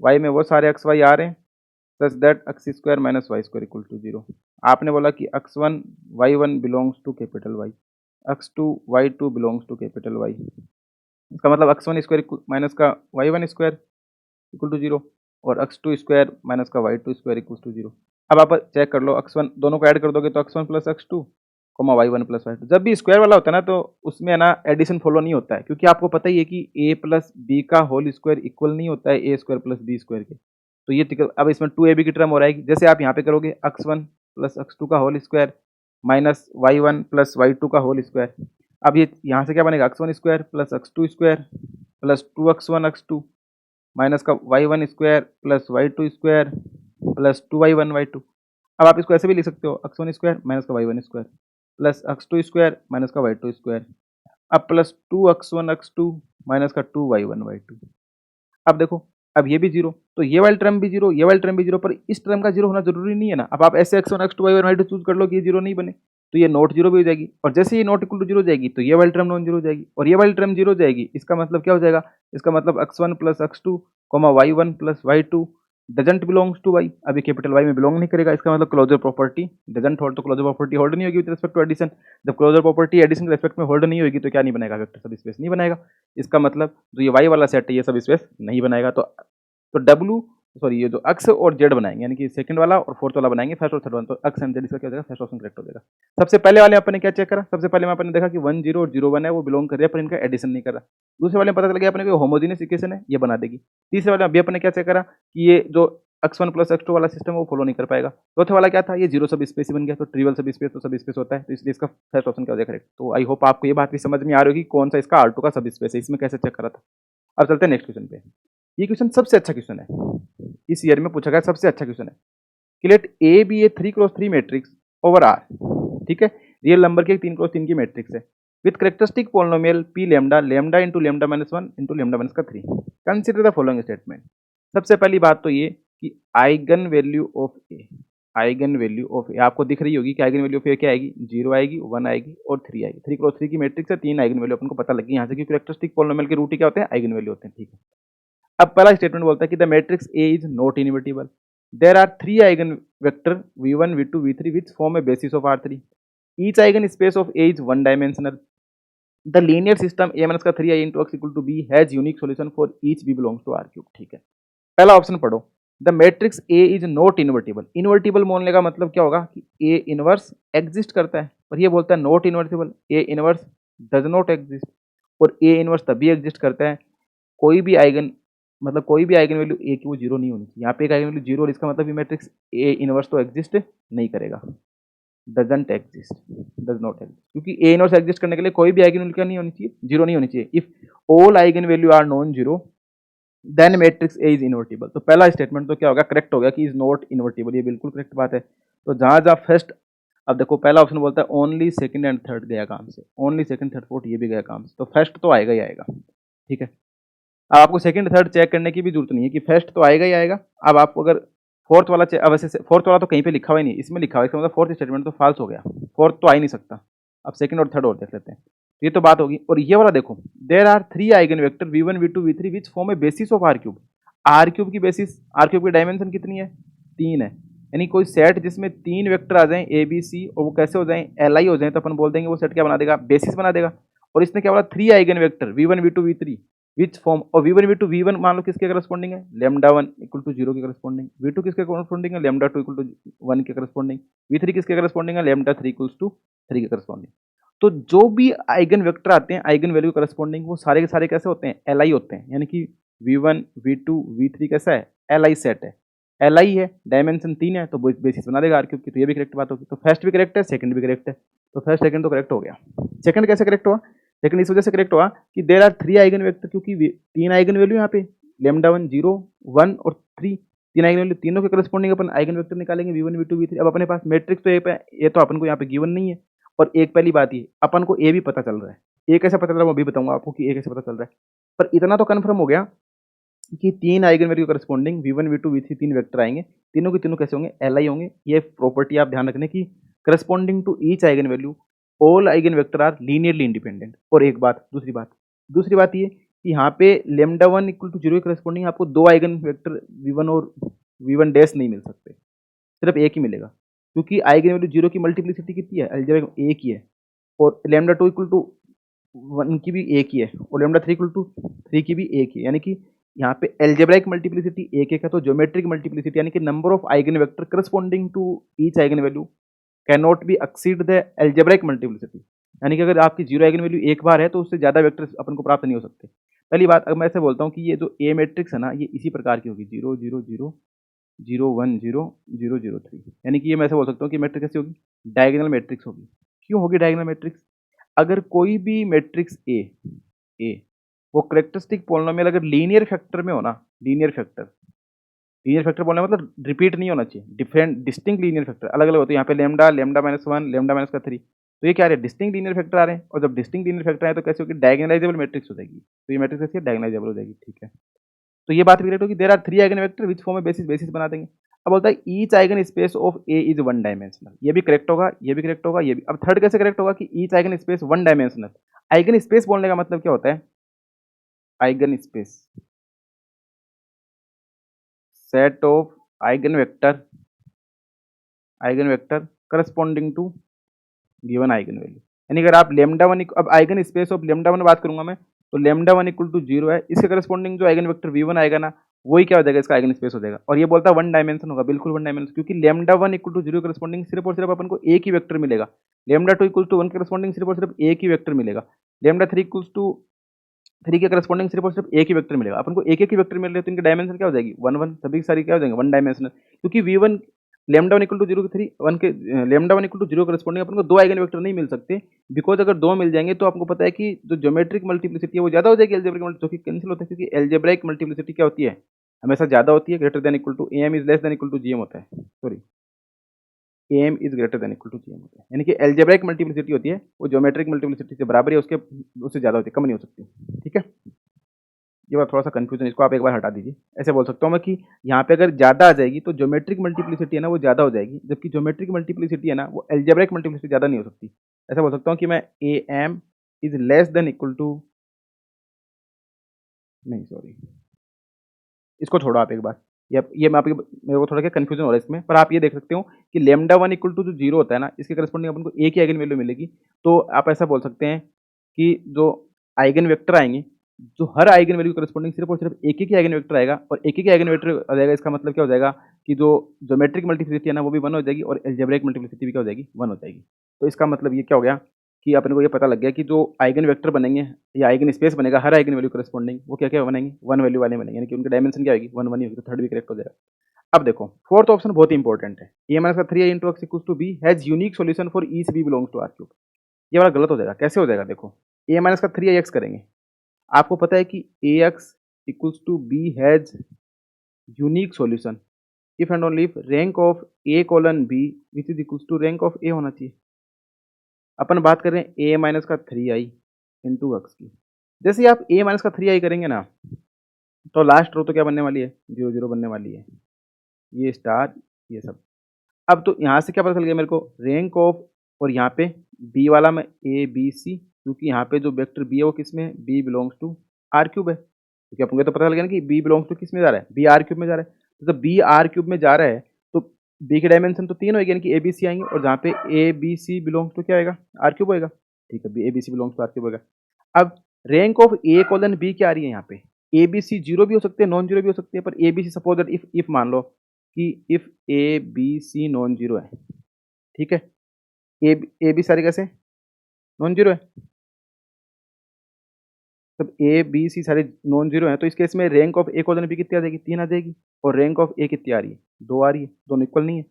y में वो सारे x y आ रहे हैं such that X square minus Y square equal to 0। आपने बोला कि x1 y1 belongs to capital y, x2 y2 belongs to capital y। इसका मतलब x1 स्क्वायर माइनस का y1 स्क्वायर इक्वल टू 0 और x2 स्क्वायर माइनस का y2 square equal to 0। अब आप चेक कर लो, x1 दोनों को ऐड कर दोगे तो x1 plus x2 comma y1 plus y2। जब भी स्क्वायर वाला होता है ना, तो उसमें है ना एडिशन फॉलो नहीं होता है, क्योंकि आपको पता ही है कि a प्लस बी का होल स्क्वायर इक्वल नहीं होता है ए स्क्वायर प्लस बी स्क्वायर के। तो ये अब इसमें 2ab की टर्म हो रहेगी। जैसे आप यहाँ पे करोगे x1 प्लस x2 का whole square minus y1 plus y2 का होल स्क्वायर। अब ये यहाँ से क्या बनेगा, x1 square plus x2 square plus 2x1 x2 minus का y1 square plus y2 square plus 2y1 y2। अब आप इसको ऐसे भी लिख सकते हो, x1 स्क्वायर माइनस का y1 square plus x2 square minus का y2 स्क्वायर, अब प्लस 2x1 x2 माइनस का 2y1 y2। अब देखो, अब ये भी जीरो, तो ये वाली टर्म भी जीरो, ये वाली टर्म भी जीरो, पर इस टर्म का जीरो होना जरूरी नहीं है ना। अब आप ऐसे x1 x2 y1 y2 choose कर लो कि ये जीरो नहीं बने, तो ये नॉट जीरो भी हो जाएगी। और जैसे ये नॉट इक्वल टू जीरो हो जाएगी, तो ये वाली टर्म नॉन जीरो हो जाएगी और ये वाली टर्म जीरो हो जाएगी। इसका मतलब क्या हो जाएगा, इसका मतलब x1 plus x2 comma y1 plus y2 doesn't belongs to y। अभी कैपिटल Y में बिलोंग नहीं करेगा, इसका मतलब क्लोजर प्रॉपर्टी डजंट होल्ड, तो क्लोजर प्रॉपर्टी होल्ड नहीं होगी विद रिस्पेक्ट टू एडिशन। जब क्लोजर प्रॉपर्टी एडिशन के रिस्पेक्ट में होल्ड नहीं होगी, तो क्या नहीं बनेगा, वेक्टर सब स्पेस नहीं बनेगा। इसका मतलब जो ये y वाला सेट है, ये सब स्पेस नहीं बनाएगा। तो W सॉरी ये जो x और z बनाएंगे, यानी कि सेकंड वाला और फोर्थ वाला बनाएंगे, फर्स्ट और थर्ड वाला, तो x एंड z इसका क्या हो जाएगा, फर्स्ट ऑप्शन करेक्ट हो जाएगा। सबसे पहले वाले अपने क्या चेक करा, सबसे पहले में अपने देखा कि 1 0 और 0 1 है, वो बिलोंग कर रहा है, पर इनका एडिशन नहीं कर रहा। दूसरे वाले में पता चल गया अपने को होमोजेनियस इक्वेशन है, ये बना देगी। तीसरे वाले में अभी अपने क्या चेक करा कि ये जो x1 प्लस x2 वाला सिस्टम है वो फॉलो नहीं कर पाएगा। चौथे वाला क्या था, ये जीरो सब स्पेस बन गया, तो ट्रिवियल सब स्पेस तो सब स्पेस होता है, तो इसलिए इसका फर्स्ट ऑप्शन क्या हो जाएगा करेक्ट। तो आई होप आपको ये बात भी समझ में आ रही होगी कौन सा इसका R2 का सब स्पेस है, इसमें कैसे चेक करा था। अब चलते हैं नेक्स्ट क्वेश्चन पे। ये क्वेश्चन सबसे अच्छा क्वेश्चन है, इस ईयर में पूछा गया सबसे अच्छा क्वेश्चन है कि let A B A 3x3 matrix over R. ठीक है, रियल नंबर की 3x3 की मैट्रिक्स है with characteristic polynomial P lambda lambda into lambda minus 1 into lambda minus का 3। Consider the following statement. सबसे पहली बात तो ये कि eigenvalue of A, eigenvalue of A आपको दिख रही होगी कि आइगन वैल्यू ऑफ ए क्या आएगी, 0 आएगी, 1 आएगी और 3 आएगी। 3x3 की मैट्रिक्स है, 3 आइगन वैल्यू अपन को पता लगी यहाँ से कि करेक्टरिस्टिक पॉलिनोमियल के रूट ही क्या होते हैं, आइगन वैल्यू होते हैं। ठीक है, अब पहला स्टेटमेंट बोलता है कि the matrix A is not invertible, there are 3 eigen vector v1 v2 v3 which form a basis of R3, each eigen space of A is one dimensional, the linear system a minus का 3i into x equal to b has unique solution for each b belongs to R cube। ठीक है, पहला option पढ़ो, the matrix A is not invertible. Invertible बोलने का मतलब क्या होगा कि ए इनवर्स एग्जिस्ट करता है, और ये बोलता है not invertible, A inverse does not exist. और ए इनवर्स तभी एग्जिस्ट करता है कोई भी आइगन, मतलब कोई भी आइगन वैल्यू ए की वो जीरो नहीं होनी चाहिए। यहाँ पे एक आइगन वैल्यू जीरो, और इसका मतलब ये मैट्रिक्स ए इनवर्स तो एग्जिस्ट नहीं करेगा। Doesn't exist, does not exist, क्योंकि ए इनवर्स एग्जिस्ट करने के लिए कोई भी आइगन वैल्यू क्या नहीं होनी चाहिए, जीरो नहीं होनी चाहिए। If all eigen value are non zero then matrix A is invertible. तो पहला स्टेटमेंट तो क्या होगा, करेक्ट हो गया कि इज नॉट इन्वर्टिबल, ये बिल्कुल करेक्ट बात है। तो जहां जहां फर्स्ट, अब देखो पहला ऑप्शन बोलता है ओनली सेकंड एंड थर्ड गया काम से, ओनली सेकंड थर्ड फोर्थ ये भी गया काम से, तो फर्स्ट तो आएगा ही आएगा। ठीक है, अब आपको सेकंड थर्ड चेक करने की भी जरूरत नहीं है कि फर्स्ट तो आएगा ही आएगा। अब आपको अगर फोर्थ वाला अब वैसे फोर्थ वाला तो कहीं पे लिखा हुआ ही नहीं, इसमें लिखा हुआ है, इसका मतलब फोर्थ स्टेटमेंट तो फाल्स हो गया, फोर्थ तो आ ही नहीं सकता। अब सेकंड और थर्ड और देख लेते हैं, ये तो बात होगी। और ये वाला देखो, there are 3 eigen vector v1 v2 v3 which form a basis of r cube. r cube की बेसिस, r क्यूब की डायमेंशन कितनी है, 3 है। यानी कोई सेट जिसमें 3 वेक्टर आ जाएं a b c और वो कैसे हो जाएं, li हो जाएं, तो अपन बोल देंगे वो सेट क्या बना देगा, बेसिस बना देगा। और इसने क्या बोला, 3 eigen vector v1 v2 v3 which form, और v1 v2 v1 मान लो किसके करस्पॉन्डिंग है, लैम्डा 1 इक्वल टू 0 के करस्पॉन्डिंग, v2 किसके करस्पॉन्डिंग है, लैम्डा 2 इक्वल टू 1 के करस्पॉन्डिंग, v3 किसके करस्पॉन्डिंग है, लैम्डा 3 इक्वल्स टू 3 के करस्पॉन्डिंग। तो जो भी आइगन वेक्टर आते हैं आइगन वैल्यू करस्पॉन्डिंग, वो सारे के सारे कैसे होते हैं, एल आई होते हैं। यानी कि v1 v2 v3 कैसा है, एल आई सेट है, एल आई है, डायमेंशन 3 है, तो बेसिस बना देगा आर क्यूब की। तो ये भी करेक्ट बात होगी। तो फर्स्ट भी करेक्ट है, सेकंड भी करेक्ट है, तो फर्स्ट सेकंड तो करेक्ट हो गया। सेकंड कैसे करेक्ट हुआ, लेकिन इस वजह से करेक्ट हुआ कि देर आर 3 आइगन वेक्टर, क्योंकि 3 आइगन वैल्यू यहाँ पे लेमडा 1 0 1 और 3, 3 आइगन वैल्यू, तीनों के करस्पॉन्डिंग अपन आइगन वेक्टर निकालेंगे v1 v2 v3। अब अपने पास मैट्रिक्स तो ये तो अपन को यहाँ पे गिवन नहीं है। और एक पहली बात ये, अपन को ए भी पता चल रहा है, ए कैसे पता चल रहा है वो भी बताऊंगा आपको कि ए कैसे पता चल रहा है। पर इतना तो कन्फर्म हो गया कि 3 eigen value corresponding v1 v2 v3 3 vector आएंगे, तीनों के तीनों कैसे होंगे, एल आई होंगे। ये प्रॉपर्टी आप ध्यान रखने की, corresponding to each eigen value all eigen vector are linearly independent. और एक बात, दूसरी बात ये कि यहाँ पे लेमडा 1 इक्वल टू 0 के करस्पॉन्डिंग आपको 2 आइगन वेक्टर v1 और v1 डैश नहीं मिल सकते, सिर्फ एक ही मिलेगा, क्योंकि आइगन वैल्यू 0 की मल्टीप्लिसिटी कितनी है, अलजेब्रिक एक ही है, और लेमडा 2 इक्वल टू 1 की भी एक ही है, और लेमडा 3 इक्वल टू 3 की भी एक ही है। यानी कि यहाँ पे एल्जेब्राइक मल्टीप्लिसिटी एक है तो ज्योमेट्रिक मल्टीप्लिसिटी यानी कि number of eigen vector corresponding to each eigen value can not be exceed the algebraic multiplicity. यानी कि अगर आपकी जीरो आइगन वैल्यू एक बार है तो उससे ज्यादा वेक्टर अपन को प्राप्त नहीं हो सकते। पहली बात, अगर मैं ऐसे बोलता हूँ कि ये जो ए मैट्रिक्स है ना, ये इसी प्रकार की होगी, 0 0 0 0 1 0 0 0 3। यानी कि ये मैं ऐसे बोल सकता हूँ कि मैट्रिक्स कैसी होगी, डायगोनल मैट्रिक्स होगी। क्यों होगी डायगोनल मैट्रिक्स, अगर कोई भी मैट्रिक्स ए वो करेक्टरिस्टिक पॉलिनोमियल अगर लीनियर फैक्टर में हो ना, लीनियर फैक्टर बोलने का मतलब रिपीट नहीं होना चाहिए, डिफरेंट डिस्टिंक्ट लीनियर फैक्टर अलग अलग होते हैं। यहाँ पे lambda lambda minus 1 lambda minus का 3, तो ये क्या आ रहे हैं, डिस्टिंक्ट लीनियर फैक्टर आ रहे हैं। और जब डिस्टिंक्ट लीनियर फैक्टर आए तो कैसे होगी, डायगोनलाइजेबल मैट्रिक्स हो जाएगी। तो ये मैट्रिक्स कैसी है, डायगोनलाइजेबल हो जाएगी। ठीक है, तो ये बात भी करेक्ट होगी। There are 3 eigen vector which form a basis बना देंगे। अब बोलता है each eigen space of A is one dimensional, ये भी करेक्ट होगा, ये भी करेक्ट होगा, ये भी। अब थर्ड कैसे करेक्ट होगा कि each eigen space one dimensional. Eigen space बोलने का मतलब क्या होता है, eigen space set of eigen vector corresponding to given eigen value. यानी अगर आप लेमडा 1, अब आइगन स्पेस ऑफ लेमडा 1 बात करूंगा मैं, तो लेमडा 1 इक्वल टू 0 है, इसके करस्पॉन्डिंग जो आइगन वेक्टर v1 आएगा ना, वही क्या हो जाएगा, इसका आइगन स्पेस हो जाएगा। और ये बोलता है वन डायमेंशन होगा, बिल्कुल वन डायमेंशन, क्योंकि लेमडा 1 इक्वल टू 0 करस्पॉन्डिंग सिर्फ और सिर्फ अपन को एक ही वेक्टर मिलेगा। लेमडा 2 इक्वल टू 1 करस्पॉन्डिंग सिर्फ और सिर्फ एक ही वेक्टर मिलेगा। लेमडा 3 इक्वल टू 3 के करस्पॉन्डिंग सिर्फ और सिर्फ एक ही वेक्टर मिलेगा। अपन को एक ही वेक्टर मिल रहे तो इनकी डायमेंशन क्या हो जाएगी, 1 1, सभी सारी क्या हो जाएंगे, वन डायमेंशनल। क्योंकि v1 लेमडा 1 इक्वल टू 0 के 3 1 के लेमडा 1 इक्वल टू 0 करस्पॉन्डिंग अपन को दो आइगन वेक्टर नहीं मिल सकते, बिकॉज अगर दो मिल जाएंगे तो आपको पता है कि जो ज्योमेट्रिक मल्टीप्लिसिटी है वो ज्यादा हो जाएगी एल्जेब्रिक मल्टीप्लिसिटी, जो कि कैंसिल होता है, क्योंकि एल्जेब्रिक मल्टीप्लिसिटी क्या होती है, हमेशा ज्यादा होती है, greater than equal to M is less than equal to GM होता है, sorry M is greater than equal to GM होता है। यानी कि एल्जेब्रिक मल्टीप्लिसिटी होती है वो ज्योमेट्रिक मल्टीप्लिसिटी से बराबर है, उससे ज्यादा होती है, कम नहीं हो सकती। ठीक है, ये बात थोड़ा सा कंफ्यूजन, इसको आप एक बार हटा दीजिए। ऐसे बोल सकता हूँ मैं कि यहाँ पे अगर ज्यादा आ जाएगी तो ज्योमेट्रिक मल्टीप्लिसिटी है ना वो ज्यादा हो जाएगी, जबकि ज्योमेट्रिक मल्टीप्लिसिटी है ना वो एल्जेब्रिक मल्टीप्लिसिटी ज्यादा नहीं हो सकती। ऐसा बोल सकता हूँ कि मैं A M is less than equal to, नहीं सॉरी, इसको छोड़ो आप एक बार, ये मैं आपके, मेरे को थोड़ा क्या कंफ्यूजन हो रहा है इसमें, पर आप ये देख सकते हो कि लेमडा 1 इक्वल टू जो 0 होता है ना, इसके करस्पॉन्डिंग अपन को एक ही आइगन वैल्यू मिलेगी। तो आप ऐसा बोल सकते हैं कि जो आइगन वेक्टर आएंगे, जो हर आइगन वैल्यू करस्पॉन्डिंग सिर्फ और सिर्फ एक ही आइगन वेक्टर आएगा, और एक ही आइगन वेक्टर आ जाएगा, इसका मतलब क्या हो जाएगा कि जो ज्योमेट्रिक मल्टीप्लिसिटी है ना वो भी 1 हो जाएगी, और एल्जेब्रिक मल्टीप्लिसिटी भी क्या हो जाएगी, 1 हो जाएगी। तो इसका मतलब ये क्या हो गया कि अपन को ये पता लग गया कि जो आइगन वेक्टर बनेंगे या आइगन स्पेस बनेगा हर आइगन वैल्यू करस्पॉन्डिंग, वो क्या क्या बनेंगे, वन वैल्यू वाले बनेंगे, यानी कि उनकी डायमेंशन क्या होगी, 1 1 ही होगी। तो थर्ड भी करेक्ट हो जाएगा। अब देखो फोर्थ ऑप्शन बहुत ही इंपॉर्टेंट है, ए माइनस का 3i into X equals to B has unique solution for each B belongs to R cube. ये वाला गलत हो जाएगा। कैसे हो जाएगा देखो, ए माइनस का 3i एक्स करेंगे, आपको पता है कि A X equals to B has unique solution if and only if rank of A colon B which is equals to rank of A होना चाहिए। अपन बात कर रहे हैं ए माइनस का 3i इंटू एक्स की। जैसे ही आप ए माइनस का 3i करेंगे ना, तो लास्ट रो तो क्या बनने वाली है, 0 0 बनने वाली है, ये स्टार ये सब। अब तो यहाँ से क्या पता चल गया मेरे को, रैंक ऑफ, और यहाँ पे बी वाला में ए बी सी, क्योंकि यहाँ पे जो वेक्टर बी है वो किस में है, B belongs to R cube है। क्योंकि अपन को तो पता चल गया ना कि बी बिलोंग्स टू किस में जा रहा है, बी आर क्यूब में जा रहा है। तो जब बी आर क्यूब में जा रहा है तो बी की डायमेंशन तो 3 होगी, यानी कि ए बी सी आएंगे, और जहाँ पे A B C belongs to क्या आएगा, आर क्यूब होएगा। ठीक है, B A B C belongs to R cube होएगा। अब rank of A colon B क्या आ रही है यहाँ पे, ए बी सी जीरो भी हो सकते हैं, नॉन जीरो भी हो सकते हैं, पर A B C suppose that if मान लो कि if A B C non zero है, ठीक है, ए बी सारे कैसे नॉन जीरो है, तब ए बी सी सारे नॉन जीरो हैं, तो इस केस में rank of A colon B कितनी आ जाएगी, 3 आ जाएगी, और रैंक ऑफ ए कितनी आ रही है, 2 आ रही है, दोनों इक्वल नहीं है।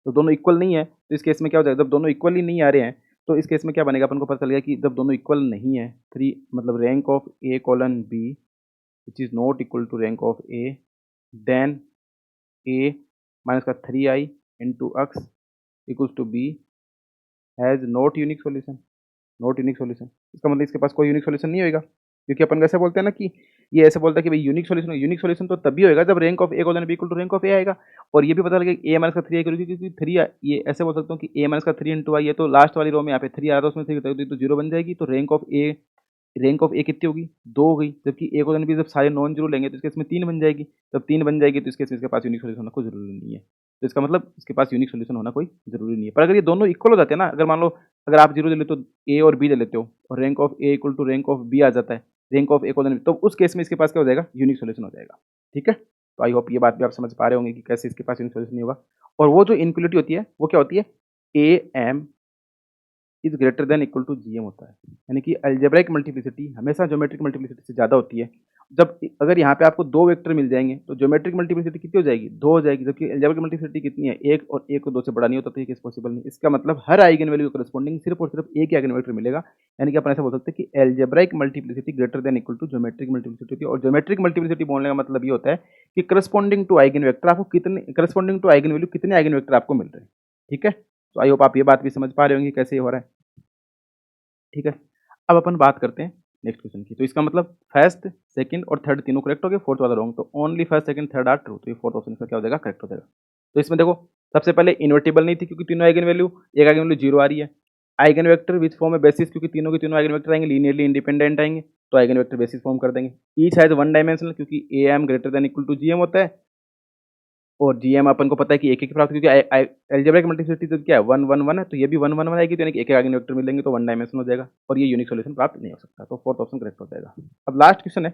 तो दोनों इक्वल नहीं है तो इस केस में क्या हो जाएगा, जब दोनों इक्वल ही नहीं आ रहे हैं तो इस केस में क्या बनेगा, अपन को पता चल गया कि जब दोनों इक्वल नहीं है, 3 मतलब rank of A colon B which is not equal to rank of A, then A minus का 3i into X equals to B has not unique solution. Not unique solution इसका मतलब इसके पास कोई यूनिक सॉल्यूशन नहीं होगा, क्योंकि अपन कैसे बोलते हैं ना कि ये ऐसे बोलता है कि भाई यूनिक सॉल्यूशन तो तभी होगा जब rank of A colon B equal to rank of A आएगा। और ये भी पता लगे ए माइनस का 3i करोगे, क्योंकि 3 ये ऐसे बोल सकता हूँ कि ए माइनस का 3 इंटू आई है, तो लास्ट वाली रो में यहाँ पे 3 आया था, उसमें 3 तो 0 बन जाएगी, तो रैंक ऑफ ए कितनी होगी, 2 हो गई। जबकि ए कॉलन बी जब सारे नॉन जीरो लेंगे तो इसके इसमें 3 बन जाएगी, जब 3 बन जाएगी तो इसके इसके पास यूनिक सॉल्यूशन होना कोई जरूरी नहीं है। तो इसका मतलब इसके पास यूनिक सॉल्यूशन होना कोई जरूरी नहीं है। पर अगर ये दोनों इक्वल हो जाते हैं ना, अगर मान लो अगर आप जीरो ले लेते हो, ए और बी ले लेते हो, और rank of A equal to rank of B आ जाता है, rank of A colon B, तो उस केस में इसके पास क्या हो जाएगा, यूनिक सॉल्यूशन हो जाएगा। ठीक है, तो आई होप ये बात भी आप समझ पा रहे होंगे कि कैसे इसके पास यूनिक सॉल्यूशन नहीं होगा। और वो जो इनक्वलिटी होती है वो क्या होती है, A M is greater than equal to GM होता है, यानी कि अलजेब्राइक मल्टीप्लिसिटी हमेशा ज्योमेट्रिक मल्टीप्लिसिटी से ज़्यादा होती है। जब अगर यहाँ पे आपको 2 वेक्टर मिल जाएंगे तो ज्योमेट्रिक मल्टीप्लिसिटी कितनी हो जाएगी, 2 हो जाएगी, जबकि अलजेब्रिक मल्टीप्लिसिटी कितनी है, 1, और 1 को 2 से बड़ा नहीं होता, तो ये केस पॉसिबल नहीं। इसका मतलब हर आइगन वैल्यू के करस्पॉन्डिंग सिर्फ और सिर्फ एक ही आइगन वेक्टर मिलेगा, यानी कि अपन ऐसा बोल सकते हैं कि algebraic multiplicity greater than equal to geometric multiplicity होती है। और ज्योमेट्रिक मल्टीप्लिसिटी बोलने का मतलब ये होता है कि करस्पॉन्डिंग टू आइगन वेक्टर आपको कितने, करस्पॉन्डिंग टू आइगन वैल्यू कितने आइगन वेक्टर आपको मिल रहे हैं। ठीक है, तो आई होप आप ये बात भी समझ पा रहे होंगे कैसे ये हो रहा है। ठीक है, अब अपन बात करते हैं नेक्स्ट क्वेश्चन की। तो इसका मतलब फर्स्ट सेकंड और थर्ड तीनों करेक्ट हो गए, फोर्थ वाला रॉन्ग, तो only first second third are true, तो ये फोर्थ ऑप्शन का क्या हो जाएगा, करेक्ट हो जाएगा। तो इसमें देखो सबसे पहले इन्वर्टिबल नहीं थी क्योंकि तीनों आइगन वैल्यू, एक आइगन वैल्यू 0 आ रही है। आइगन वेक्टर विच फॉर्म है बेसिस, क्योंकि तीनों के तीनों आइगन वेक्टर आएंगे लीनियरली इंडिपेंडेंट आएंगे, तो आइगन वेक्टर बेसिस फॉर्म कर देंगे। ईच हैज वन डायमेंशनल, क्योंकि A M greater than equal to GM होता है, और जीएम अपन को पता है कि एक एक प्राप्त, क्योंकि अलजेब्रिक मल्टीप्लिसिटी तो क्या है 1 1 1 है, तो ये भी 1 1 1 आएगी, तो यानी कि एक एक आइगन वेक्टर मिलेंगे तो वन डायमेंशन हो जाएगा, और ये यूनिक सॉल्यूशन प्राप्त नहीं हो सकता, तो फोर्थ ऑप्शन करेक्ट हो जाएगा। अब लास्ट क्वेश्चन है,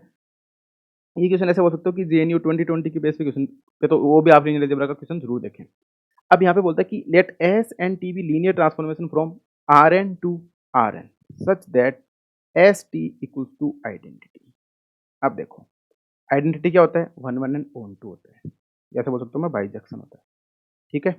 ये क्वेश्चन ऐसे हो सकते हो कि जेएनयू 2020 की बेस पे क्वेश्चन पे, तो वो भी आप लीनियर अलजेब्रा का क्वेश्चन जरूर देखें। अब यहाँ पे बोलता है कि let S and T be linear transformation from R N to R N such that S T equals to identity. अब देखो आइडेंटिटी क्या होता है, 1 1 एंड ओन 2 होता है, जैसे बोल सकता हूँ मैं बाइजेक्शन होता है। ठीक है,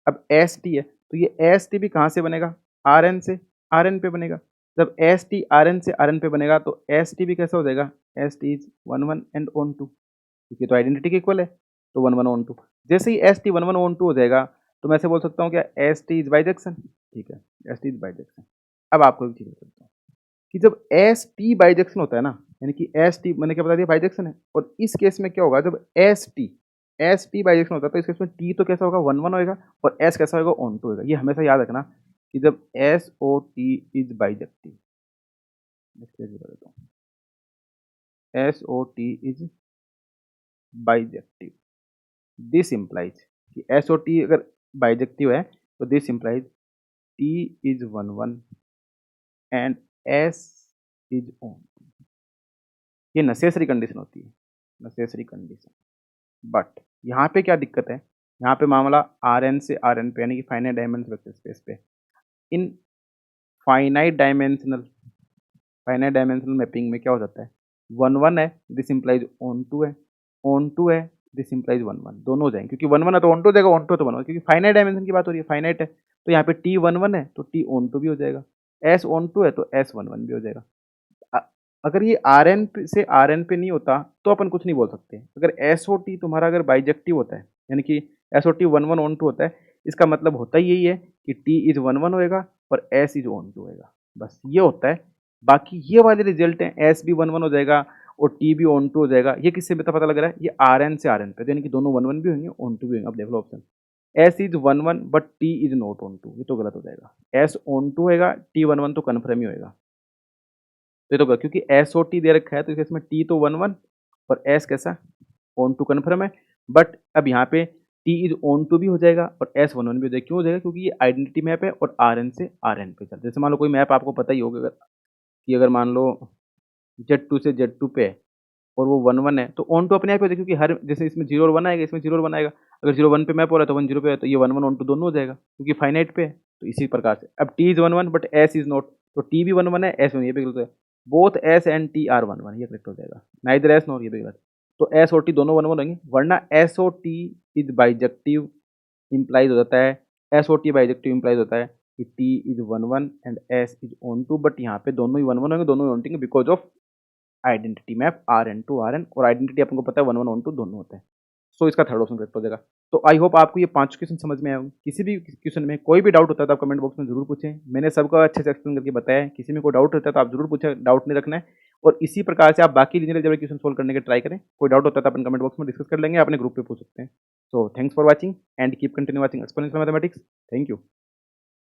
अब एस टी है तो ये एस टी भी कहाँ से बनेगा, आर एन से आर एन पे बनेगा। जब एस टी आर एन से आर एन पे बनेगा तो एस टी भी कैसा हो जाएगा, S T is 1 1 and own 2, क्योंकि तो आइडेंटिटी के इक्वल है, तो 1 1 ओन 2। जैसे ही एस टी 1 1 ओन 2 हो जाएगा तो मैं ऐसे बोल सकता हूँ क्या, एस टी इज बाइजेक्शन। ठीक है, एस टी इज बाइजेक्शन। अब आपको एक चीज़ बता सकता हूँ कि जब एस टी बाइजेक्शन होता है ना, यानी कि एस टी मैंने क्या बता दिया, बाइजेक्शन है, और इस केस में क्या होगा, जब एस टी बाइजेक्शन होता है तो इस केस में टी तो कैसा होगा 1 1 होएगा, और एस कैसा होगा ऑन 2 होगा। ये हमेशा याद रखना कि जब S O T is bijective, S O T is bijective, this implies कि एस ओ टी अगर बाइजेक्टिव है तो this implies T is 1 1 and S is on. ये नेसेसरी कंडीशन होती है, नेसेसरी कंडीशन। बट यहाँ पे क्या दिक्कत है, यहाँ पे मामला आर एन से आर एन पे, यानी कि फाइनाइट डायमेंशन वेक्टर स्पेस पे। इन फाइनाइट डायमेंशनल मैपिंग में क्या हो जाता है, 1 1 है, दिस इम्प्लाइज ऑन 2 है, ऑन 2 है, दिस इम्प्लाइज 1 1 दोनों हो जाएंगे, क्योंकि 1 1 है तो ऑन टू हो जाएगा, ऑन टू है तो 1 1, क्योंकि फाइनाइट डायमेंशन की बात हो रही है, फाइनाइट है तो यहाँ पे टी 1 1 है तो टी ऑन टू भी हो जाएगा, एस ऑन टू है तो एस 1 1 भी हो जाएगा। अगर ये आर एन से आर एन पे नहीं होता तो अपन कुछ नहीं बोल सकते। अगर एस ओ टी तुम्हारा अगर बाइजेक्टिव होता है, यानी कि एस ओ टी 1 1 ऑन टू होता है, इसका मतलब होता ही यही है कि टी इज 1 1 होएगा और एस इज ऑन टू होएगा, बस ये होता है। बाकी ये वाले रिजल्ट हैं, एस भी 1 1 हो जाएगा और टी भी ऑन टू हो जाएगा, ये किससे पता लग रहा है, ये आर एन से आर एन पे, यानी कि दोनों 1 1 भी होंगे, ऑन टू भी होंगे। अब देख लो option, S is 1 1 but T is not onto, ये तो गलत हो जाएगा। एस ऑन टू होएगा, टी 1 1 तो कन्फर्म ही होएगा, तो ये तो गलत, क्योंकि एस ओ टी दे रखा है तो इस केस में टी तो 1 1 और एस कैसा ऑन टू कन्फर्म है, बट अब यहाँ पे टी इज ऑन टू भी हो जाएगा और एस 1 1 भी हो जाएगा। क्यों हो जाएगा, क्योंकि ये आइडेंटिटी मैप है और आर एन से आर एन पे चलता है। जैसे मान लो कोई मैप आपको पता ही होगा, अगर कि अगर मान लो Z2 से Z2 पे है और वो 1 1 है तो ऑन टू अपने आप ही हो जाएगा, क्योंकि हर जैसे इसमें 0 और 1 आएगा, इसमें 0 और 1 आएगा। अगर 0 1 पे मैप हो रहा है तो 1 0 पे है, तो ये 1 1 ऑन टू दोनों हो जाएगा, क्योंकि फाइनाइट पे है। तो इसी प्रकार से अब T is 1 1 but S is not, तो टी भी 1 1 है, एस 1, ये भी गलत है। Both S and T R 1 1, ये करेक्ट हो जाएगा, नाइदर एस नॉर, ये भी गलत। तो एस और टी दोनों 1 1 होंगे, वरना S O T is bijective implies हो जाता है, एस ओ टी बाइजेक्टिव इम्प्लाइज होता है कि T is 1 1 and S is onto, but यहाँ पे दोनों ही 1 1 होंगे, दोनों ही onto because of identity map R N to R N, और आइडेंटिटी अपन को पता है 1 1 ऑन टू दोनों होते हैं। सो इसका थर्ड ऑप्शन करेक्ट हो जाएगा। तो आई होप आपको ये 5 क्वेश्चन समझ में आए होंगे। किसी भी क्वेश्चन में कोई भी डाउट होता है तो आप कमेंट बॉक्स में जरूर पूछें, मैंने सबका अच्छे से एक्सप्लेन करके बताया है। किसी में कोई डाउट होता है तो आप जरूर पूछें, डाउट नहीं रखना है। और इसी प्रकार से आप बाकी लीनियर अलजेब्रा क्वेश्चन सोल्व करने के ट्राई करें। कोई डाउट होता है तो अपन कमेंट बॉक्स में डिस्कस कर लेंगे, अपने ग्रुप पे पूछ सकते हैं। So thanks for watching and keep continue watching exponential mathematics. Thank you.